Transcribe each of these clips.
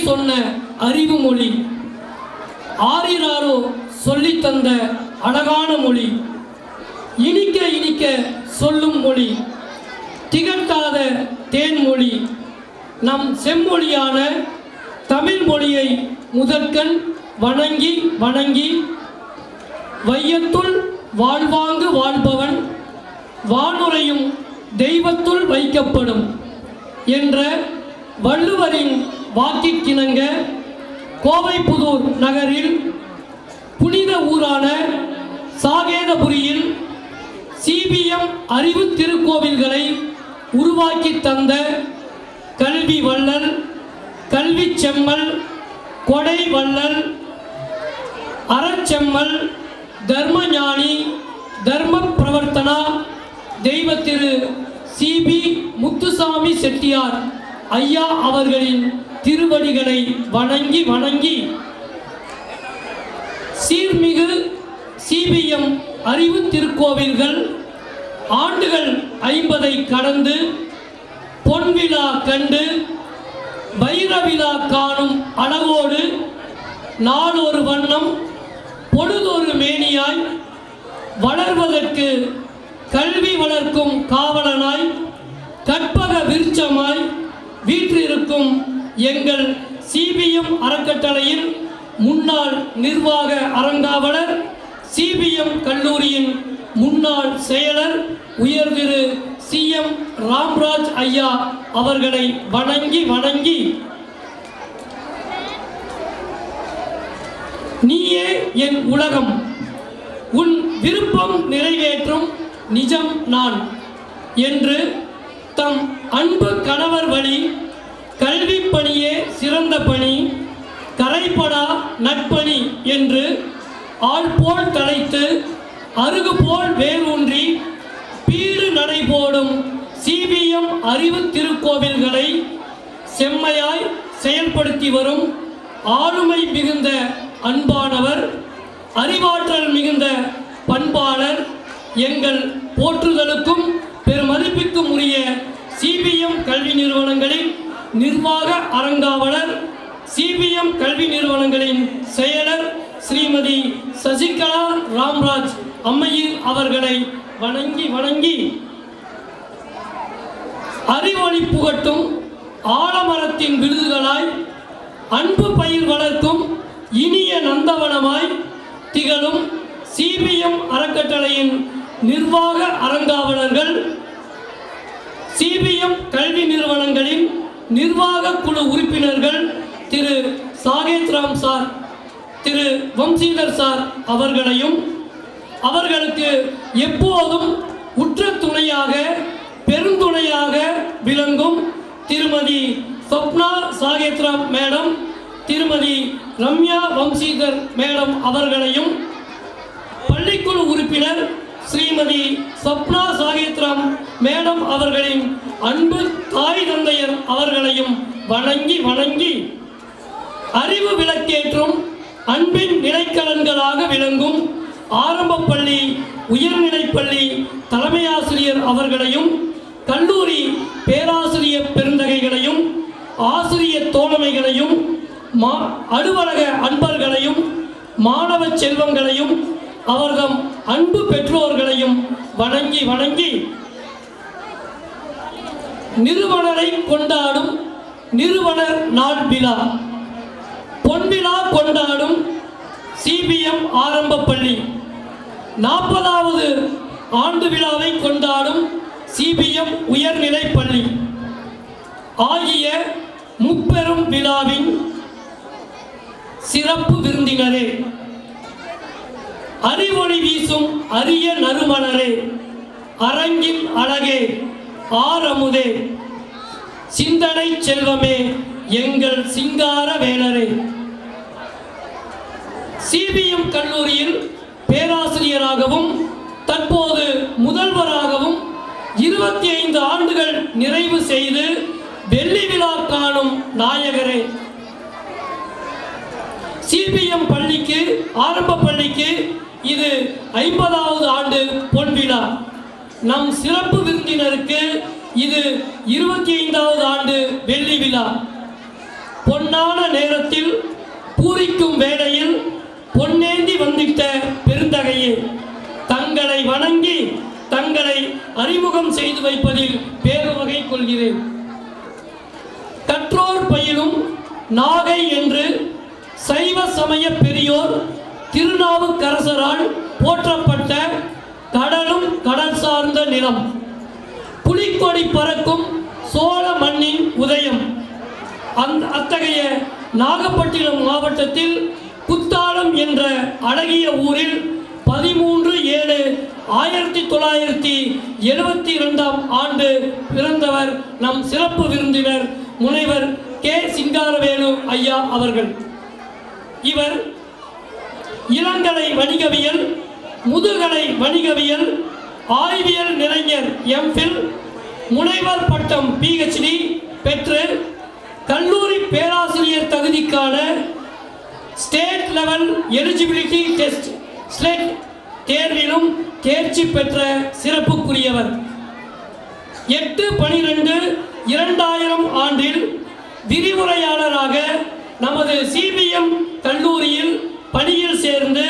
சொன்ன அறிவு மொழி, ஆரிராரோ சொல்லி தந்த அழகான மொழி, இனிக்க இனிக்க சொல்லும் மொழி, திகட்டாத தேன்மொழி, நம் செம்மொழியான தமிழ் மொழியை முதற்கண் வணங்கி வணங்கி வையத்துள் வாழ்வாங்கு வாழ்பவன் வானுரையும் தெய்வத்துள் வைக்கப்படும் என்ற வள்ளுவரின் வாக்கிற்கிணங்க கோவைப்புதூர் நகரில் புனித ஊரான சாகேதபுரியில் சிபிஎம் அறிவு திருக்கோவில்களை உருவாக்கி தந்த கல்வி வள்ளல், கல்வி செம்மல், கொடை வள்ளல், அறச்செம்மல், தர்மஞானி, தர்ம பிரவர்த்தனா தெய்வ திரு சிபி முத்துசாமி செட்டியார் ஐயா அவர்களின் திருவடிகளை வணங்கி வணங்கி சீர்மிகு சிபிஎம் அறிவு திருக்கோவில்கள் ஆண்டுகள் 50ஐ கடந்து பொன்விழா கண்டு வைரவிழா காணும் அழகோடு நாளொரு வண்ணம் பொழுதொரு மேனியாய் வளர்வதற்கு கல்வி வளர்க்கும் காவலனாய் கற்பக விருட்சமாய் வீற்றிருக்கும் எங்கள் சிபிஎம் அறக்கட்டளையின் முன்னாள் நிர்வாக அறங்காவலர், சிபிஎம் கல்லூரியின் முன்னாள் செயலர் உயர் திரு சிஎம் ராம்ராஜ் ஐயா அவர்களை வணங்கி வணங்கி நீயே என் உலகம், உன் விருப்பம் நிறைவேற்றும் நிஜம் நான் என்று தம் அன்பு கணவர் வழி கல்வி பணியே சிறந்த பணி, கரைப்படா நட்பணி என்று ஆள் போல் தலைத்து அருகு போல் வேரூன்றி பீடு நடை போடும் சிபிஎம் அறிவு திருக்கோவில்களை செம்மையாய் செயல்படுத்தி வரும் ஆளுமை மிகுந்த அன்பானவர், அறிவாற்றல் மிகுந்த பண்பாளர், எங்கள் போற்றுதலுக்கும் பெருமதிப்புக்கும் உரிய சிபிஎம் கல்வி நிறுவனங்களின் நிர்வாக அறங்காவலர், சிபிஎம் கல்வி நிறுவனங்களின் செயலர் ஸ்ரீமதி சசிகலா ராம்ராஜ் அம்மையின் அவர்களை வணங்கி வணங்கி அறிவொளி புகட்டும் ஆலமரத்தின் விருதுகளாய் அன்பு பயிர் வளர்க்கும் இனிய நந்தவனமாய் திகழும் சிபிஎம் அறக்கட்டளையின் நிர்வாக அறங்காவலர்கள், சிபிஎம் கல்வி நிறுவனங்களின் நிர்வாக குழு உறுப்பினர்கள் திரு சாகேத்ராம் சார், திரு வம்சீதர் சார் அவர்களையும் அவர்களுக்கு எப்போதும் உற்ற துணையாக பெருந்துணையாக விளங்கும் திருமதி சொப்னா சாகேத்ராம் மேடம், திருமதி ரம்யா வம்சீதர் மேடம் அவர்களையும் பள்ளிக்குழு உறுப்பினர் ஸ்ரீமதி சொப்னா சாகேத்ராம் மேடம் அவர்களின் அன்பு தாய் தந்தையர் அவர்களையும் வணங்கி வணங்கி அறிவு விளக்கேற்றும் அன்பின் நிலைக்கலன்களாக விளங்கும் ஆரம்ப பள்ளி, உயர்நிலைப்பள்ளி தலைமை ஆசிரியர் அவர்களையும் கல்லூரி பேராசிரியர் பெருந்தகைகளையும் ஆசிரியர் தோழமைகளையும் அலுவலக அன்பர்களையும் மாணவ செல்வங்களையும் அவர்தம் அன்பு பெற்றோர்களையும் வணங்கி வணங்கி நிறுவனரை கொண்டாடும் நிறுவனர் நாள் விழா, பொன்விழா கொண்டாடும் சிபிஎம் ஆரம்ப பள்ளி, 40வது ஆண்டு விழாவை கொண்டாடும் சிபிஎம் உயர்நிலை பள்ளி ஆகிய முப்பெரும் விழாவின் சிறப்பு விருந்தினரே, அறிவொளி வீசும் அரிய நறுமணரே, அரங்கின் அழகே, ஆரமுதே, சிந்தனை செல்வமே, எங்கள் சிங்கார வேலரே. சிபிஎம் கல்லூரியில் பேராசிரியராகவும் தற்போது முதல்வராகவும் 25 ஆண்டுகள் நிறைவு செய்து வெள்ளி விழா காணும் நாயகரே. சிபிஎம் பள்ளிக்கு, ஆரம்ப பள்ளிக்கு இது 50வது ஆண்டு பொன்விழா. நம் சிறப்பு விருந்தினருக்கு இது 25வது ஆண்டு வெள்ளி விழா. பொன்னார் பொன்னான நேரத்தில் பூரிக்கும் வேளையில் பொன்னேந்தி வந்திட்ட பெருந்தகையே, தங்களை வணங்கி தங்களை அறிமுகம் செய்து வைப்பதில் பேருவகை கொள்கிறேன். கற்றோர் பயிலும் நாகை என்று சைவ சமய பெரியோர் திருநாவுக்கரசரால் போற்றப்பட்ட கடலும் கடல் சார்ந்த நிலம், புலிக்கொடி பறக்கும் சோழ மண்ணின் உதயம். அத்தகைய நாகப்பட்டினம் மாவட்டத்தில் குத்தாலம் என்ற அழகிய ஊரில் 13/7/1972 பிறந்தவர் நம் சிறப்பு விருந்தினர் முனைவர் கே. சிங்காரவேலு ஐயா அவர்கள். இவர் இளங்கலை வணிகவியல், முதுகலை வணிகவியல், ஆய்வியல் நிறைஞர் எம்ஃபில், முனைவர் பட்டம் PhD பெற்று கல்லூரி பேராசிரியர் தகுதிக்கான state level eligibility test SLET தேர்விலும் தேர்ச்சி பெற்ற சிறப்புக்குரியவர். 8/12/2000 ஆண்டில் விரிவுரையாளராக நமது CBM கல்லூரியில் பணியில் சேர்ந்து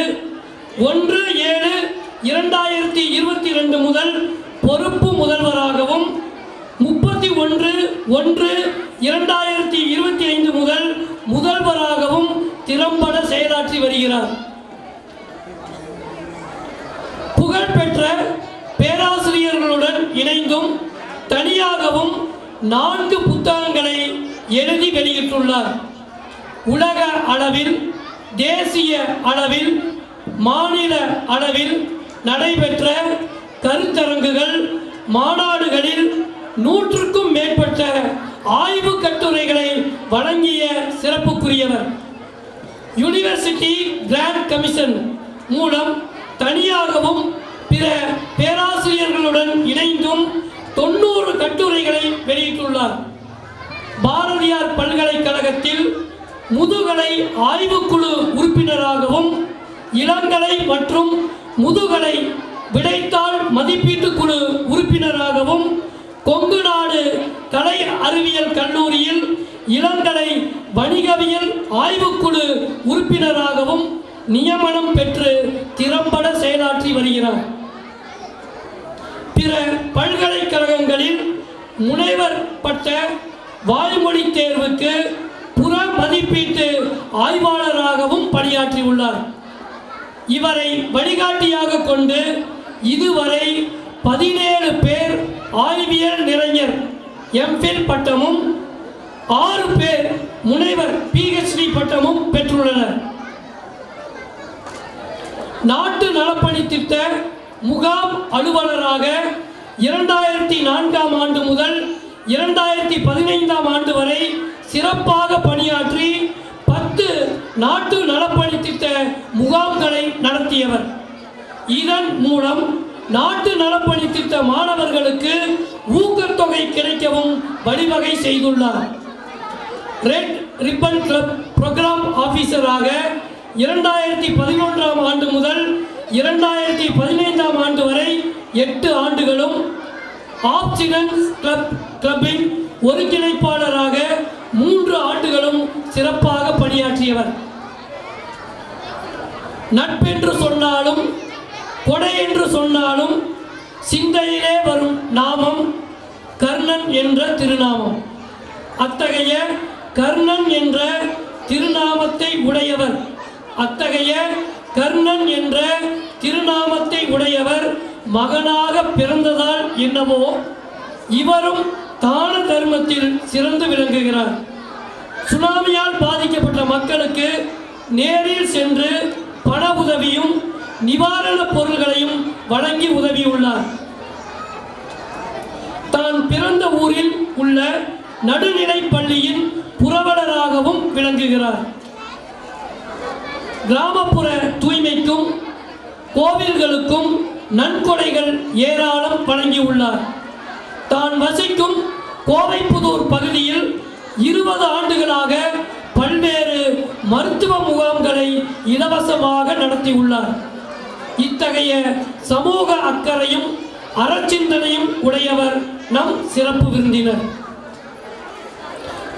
1/7/2022 முதல் பொறுப்பு முதல்வராகவும் 31/1/2025 முதல் முதல்வராகவும் திறம்பட செயலாற்றி வருகிறார். புகழ்பெற்ற பேராசிரியர்களுடன் இணைந்தும் தனியாகவும் 4 புத்தகங்களை எழுதி வெளியிட்டுள்ளார். உலக அளவில், தேசிய அளவில், மாநில அளவில் நடைபெற்ற கருத்தரங்குகள், மாநாடுகளில் 100க்கும் மேற்பட்ட ஆய்வு கட்டுரைகளை வழங்கிய சிறப்புக்குரியவர். யூனிவர்சிட்டி கிராண்ட் கமிஷன் மூலம் தனியாகவும் பிற பேராசிரியர்களுடன் இணைந்தும் 90 கட்டுரைகளை வெளியிட்டுள்ளார். பாரதியார் பல்கலைக்கழகத்தில் முதுகலை ஆய்வுக்குழு உறுப்பினராகவும், இளங்கலை மற்றும் முதுகலை விடைத்தாள் மதிப்பீட்டு குழு உறுப்பினராகவும், கொங்கு நாடு கலை அறிவியல் கல்லூரியில் இளங்கலை வணிகவியல் ஆய்வுக்குழு உறுப்பினராகவும் நியமனம் பெற்று திறம்பட செயலாற்றி வருகிறார். பிற பல்கலைக்கழகங்களில் முனைவர் பட்ட வாய்மொழி தேர்வுக்கு புற மதிப்பீட்டு ஆய்வாளராகவும் பணியாற்றியுள்ளார். இவரை வழிகாட்டியாக கொண்டு இதுவரை 17 பேர் ஆய்வியல் நிறைஞர் எம்ஃபில் பட்டமும் 6 பேர் முனைவர் PhD பட்டமும் பெற்றுள்ளனர். நாட்டு நலப்பணி திட்ட முகாம் அலுவலராக 2004 ஆண்டு முதல் 2015 ஆண்டு வரை சிறப்பாக பணியாற்றி 10 நாட்டு நலப்பணி திட்ட முகாம்களை நடத்தியவர். இதன் மூலம் நாட்டு நலப்பணி திட்ட மாணவர்களுக்கு ஊக்கத்தொகை கிடைக்கவும் வழிவகை செய்துள்ளார். ரெட் ரிப்பன் கிளப் புரோகிராம் ஆபீசராக 2011 ஆண்டு முதல் 2015 ஆண்டு வரை 8 ஆண்டுகளும், ஆப்சிடன்ஸ் கிளப்பின் ஒருங்கிணைப்பாளராக 3 ஆண்டுகளும் சிறப்பாக பணியாற்றியவர். நட்பென்று சொன்னாலும் கொடை என்று சொன்னாலும் சிந்தையிலே வரும் நாமம் கர்ணன் என்ற திருநாமம். அத்தகைய கர்ணன் என்ற திருநாமத்தை உடையவர் மகனாக பிறந்ததால் என்னவோ இவரும் தான தர்மத்தில் சிறந்து விளங்குகிறார். சுனாமியால் பாதிக்கப்பட்ட மக்களுக்கு நேரில் சென்று பண உதவியும் நிவாரண பொருள்களையும் வழங்கி உதவியுள்ளார். தான் பிறந்த ஊரில் உள்ள நடுநிலை பள்ளியின் புரவலராகவும் விளங்குகிறார். கிராமப்புற தூய்மைக்கும் கோவில்களுக்கும் நன்கொடைகள் ஏராளம் வழங்கியுள்ளார். தான் வசிக்கும் கோவைப்புதூர் பகுதியில் 20 ஆண்டுகளாக பல்வேறு மருத்துவ முகாம்களை இலவசமாக நடத்தியுள்ளார். இத்தகைய சமூக அக்கறையும் அறச்சிந்தனையும் உடையவர் நம் சிறப்பு விருந்தினர்.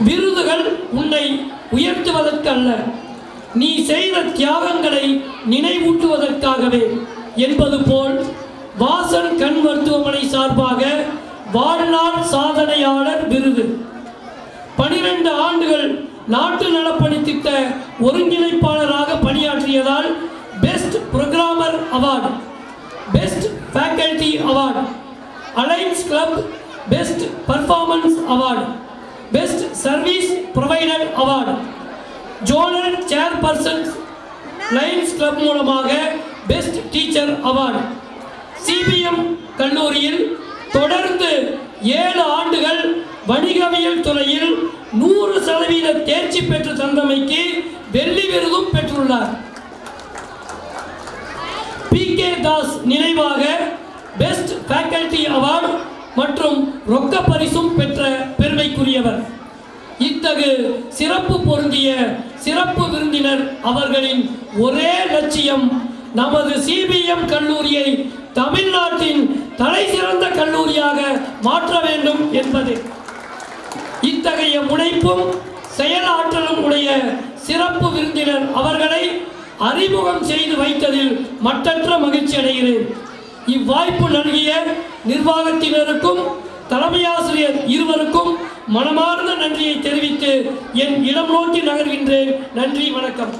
விருதுகள் உன்னை உயர் பேசுவதற்கு அல்ல, நீ செய்த தியாகங்களை நினைவூட்டுவதற்காகவே என்பது போல் வாசன் கண் மருத்துவமனை சார்பாக வாழ்நாள் சாதனையாளர் விருது, 12 ஆண்டுகள் நாட்டு நலப்பணி திட்ட ஒருங்கிணைப்பாளராக பணியாற்றியதால் best programmer award, best faculty award, alliance club best performance award, best service provider award, zonal chairperson lions club மூலமாக பெஸ்ட் டீச்சர் அவார்டு. சிபிஎம் கல்லூரியில் தொடர்ந்து 7 ஆண்டுகள் வணிகவியல் துறையில் 100% தேர்ச்சி பெற்று தந்தமைக்கு வெள்ளி விருதும் பெற்றுள்ளார். PK தாஸ் நினைவாக பெஸ்ட் ஃபேக்கல்டி அவார்டு மற்றும் ரொக்க பரிசும் பெற்ற பெருமைக்குரியவர். இத்தகு சிறப்பு பொருந்திய சிறப்பு விருந்தினர் அவர்களின் ஒரே லட்சியம் நமது சிபிஎம் கல்லூரியை தமிழ்நாட்டின் தலை சிறந்த கல்லூரியாக மாற்ற வேண்டும் என்பது. இத்தகைய முனைப்பும் செயலாற்றலும் உடைய சிறப்பு விருந்தினர் அவர்களை அறிமுகம் செய்து வைத்ததில் மட்டற்ற மகிழ்ச்சி அடைகிறேன். இவ்வாய்ப்பு நல்கிய நிர்வாகத்தினருக்கும் தலைமையாசிரியர் இருவருக்கும் மனமார்ந்த நன்றியை தெரிவித்து என் இடம் நோக்கி நகர்கின்றேன். நன்றி, வணக்கம்.